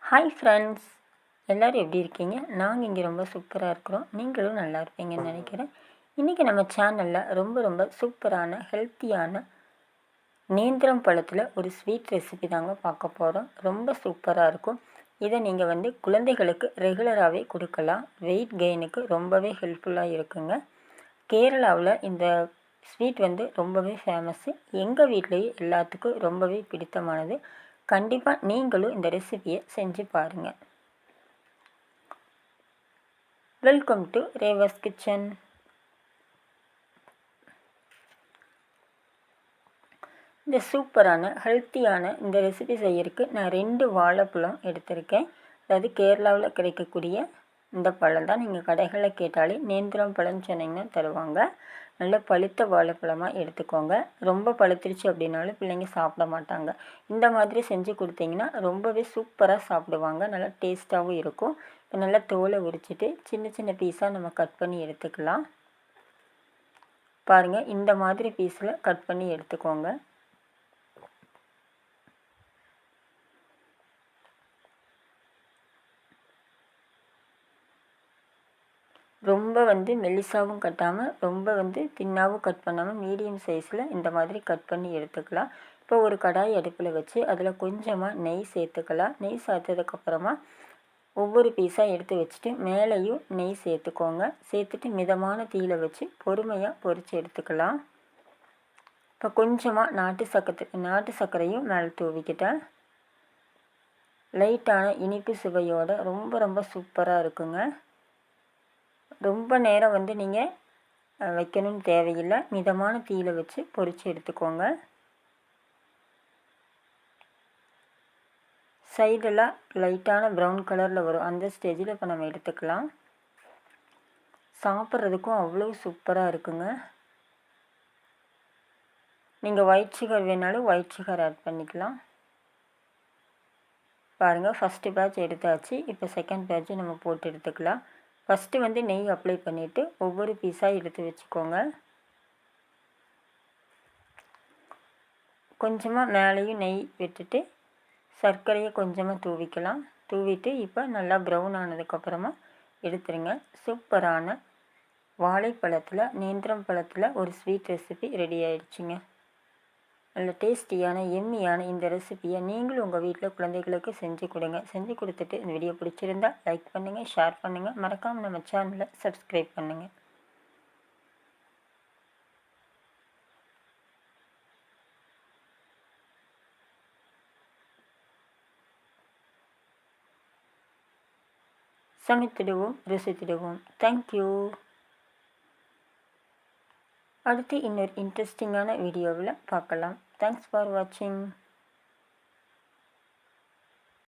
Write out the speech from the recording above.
Hi friends, எல்லோரும் எப்படி இருக்கீங்க? நாங்கள் இங்கே ரொம்ப சூப்பராக இருக்கிறோம். நீங்களும் நல்லா இருப்பீங்கன்னு நினைக்கிறேன். இன்றைக்கி நம்ம சேனலில் ரொம்ப சூப்பரான ஹெல்த்தியான நேந்திரம் பழத்தில் ஒரு ஸ்வீட் ரெசிபி தாங்க பார்க்க போகிறோம். ரொம்ப சூப்பராக இருக்கும். இதை நீங்கள் குழந்தைகளுக்கு ரெகுலராகவே கொடுக்கலாம். வெயிட் கெயினுக்கு ரொம்பவே ஹெல்ப்ஃபுல்லாக இருக்குங்க. கேரளாவில் இந்த ஸ்வீட் ரொம்பவே ஃபேமஸ்ஸு. எங்கள் வீட்லேயே எல்லாத்துக்கும் ரொம்பவே பிடித்தமானது. கண்டிப்பாக நீங்களும் இந்த ரெசிபியை செஞ்சு பாருங்கள். Welcome to Reva's kitchen. இந்த சூப்பரான ஹெல்த்தியான இந்த ரெசிபி செய்யறதுக்கு நான் 2 வாழைப்பழம் எடுத்திருக்கேன். அதாவது கேரளாவில் கிடைக்கக்கூடிய இந்த பழம் தான். நீங்கள் கடைகளில் கேட்டாலே நேந்திரம் பழம்னு சொன்னீங்கன்னா தருவாங்க. நல்ல பழுத்த வாழைப்பழமாக எடுத்துக்கோங்க. ரொம்ப பழுத்துருச்சு அப்படின்னாலும் பிள்ளைங்க சாப்பிட மாட்டாங்க. இந்த மாதிரி செஞ்சு கொடுத்தீங்கன்னா ரொம்பவே சூப்பராக சாப்பிடுவாங்க. நல்லா டேஸ்ட்டாகவும் இருக்கும். இப்போ நல்லா தோலை உரிச்சிட்டு சின்ன பீஸாக நம்ம கட் பண்ணி எடுத்துக்கலாம். பாருங்கள், இந்த மாதிரி பீஸில் கட் பண்ணி எடுத்துக்கோங்க. ரொம்ப மெல்லிசாவும் கட்டாமல் ரொம்ப தின்னாகவும் கட் பண்ணாமல் மீடியம் சைஸில் இந்த மாதிரி கட் பண்ணி எடுத்துக்கலாம். இப்போ ஒரு கடாய் அடுப்பில் வச்சு அதில் கொஞ்சமாக நெய் சேர்த்துக்கலாம். நெய் சேர்த்ததுக்கப்புறமா ஒவ்வொரு பீஸாக எடுத்து வச்சுட்டு மேலேயும் நெய் சேர்த்துக்கோங்க. சேர்த்துட்டு மிதமான தீயில் வச்சு பொறுமையாக பொரித்து எடுத்துக்கலாம். இப்போ கொஞ்சமாக நாட்டு சர்க்கரையும் மேலே தூவிக்கிட்டேன். லைட்டான இனிப்பு சுவையோடு ரொம்ப சூப்பராக இருக்குங்க. ரொம்ப நேரம் நீங்கள் வைக்கணும்னு தேவையில்லை. மிதமான தீயில் வச்சு பொரித்து எடுத்துக்கோங்க. சைடெல்லாம் லைட்டான ப்ரௌன் கலரில் வரும். அந்த ஸ்டேஜில் இப்போ நம்ம எடுத்துக்கலாம். சாப்பிட்றதுக்கும் அவ்வளோ சூப்பராக இருக்குங்க. நீங்கள் ஒயிட் சுகர் வேணாலும் ஒயிட் சுகர் ஆட் பண்ணிக்கலாம். பாருங்கள், ஃபஸ்ட்டு பேட்ச் எடுத்தாச்சு. இப்போ செகண்ட் பேட்ச் நம்ம போட்டு எடுத்துக்கலாம். ஃபஸ்ட்டு நெய் அப்ளை பண்ணிவிட்டு ஒவ்வொரு பீஸாக எடுத்து வச்சுக்கோங்க. கொஞ்சமாக மேலேயும் நெய் விட்டுட்டு சர்க்கரையை கொஞ்சமாக தூவிக்கலாம். தூவிட்டு இப்போ நல்லா ப்ரௌன் ஆனதுக்கப்புறமா எடுத்துருங்க. சூப்பரான வாழைப்பழத்தில் நேந்திரம் பழத்தில் ஒரு ஸ்வீட் ரெசிபி ரெடி ஆகிடுச்சிங்க. நல்ல டேஸ்டியான எம்மியான இந்த ரெசிபியை நீங்களும் உங்கள் வீட்டில் குழந்தைகளுக்கு செஞ்சு கொடுங்க. செஞ்சு கொடுத்துட்டு இந்த வீடியோ பிடிச்சிருந்தா லைக் பண்ணுங்கள், ஷேர் பண்ணுங்கள், மறக்காமல் நம்ம சேனலை சப்ஸ்கிரைப் பண்ணுங்கள். சமைத்திடுவோம், ருசித்திடுவோம். தேங்க்யூ. அடுத்து இன்னொரு இன்ட்ரெஸ்டிங்கான வீடியோவில் பார்க்கலாம். தேங்க்ஸ் ஃபார் வாட்சிங்.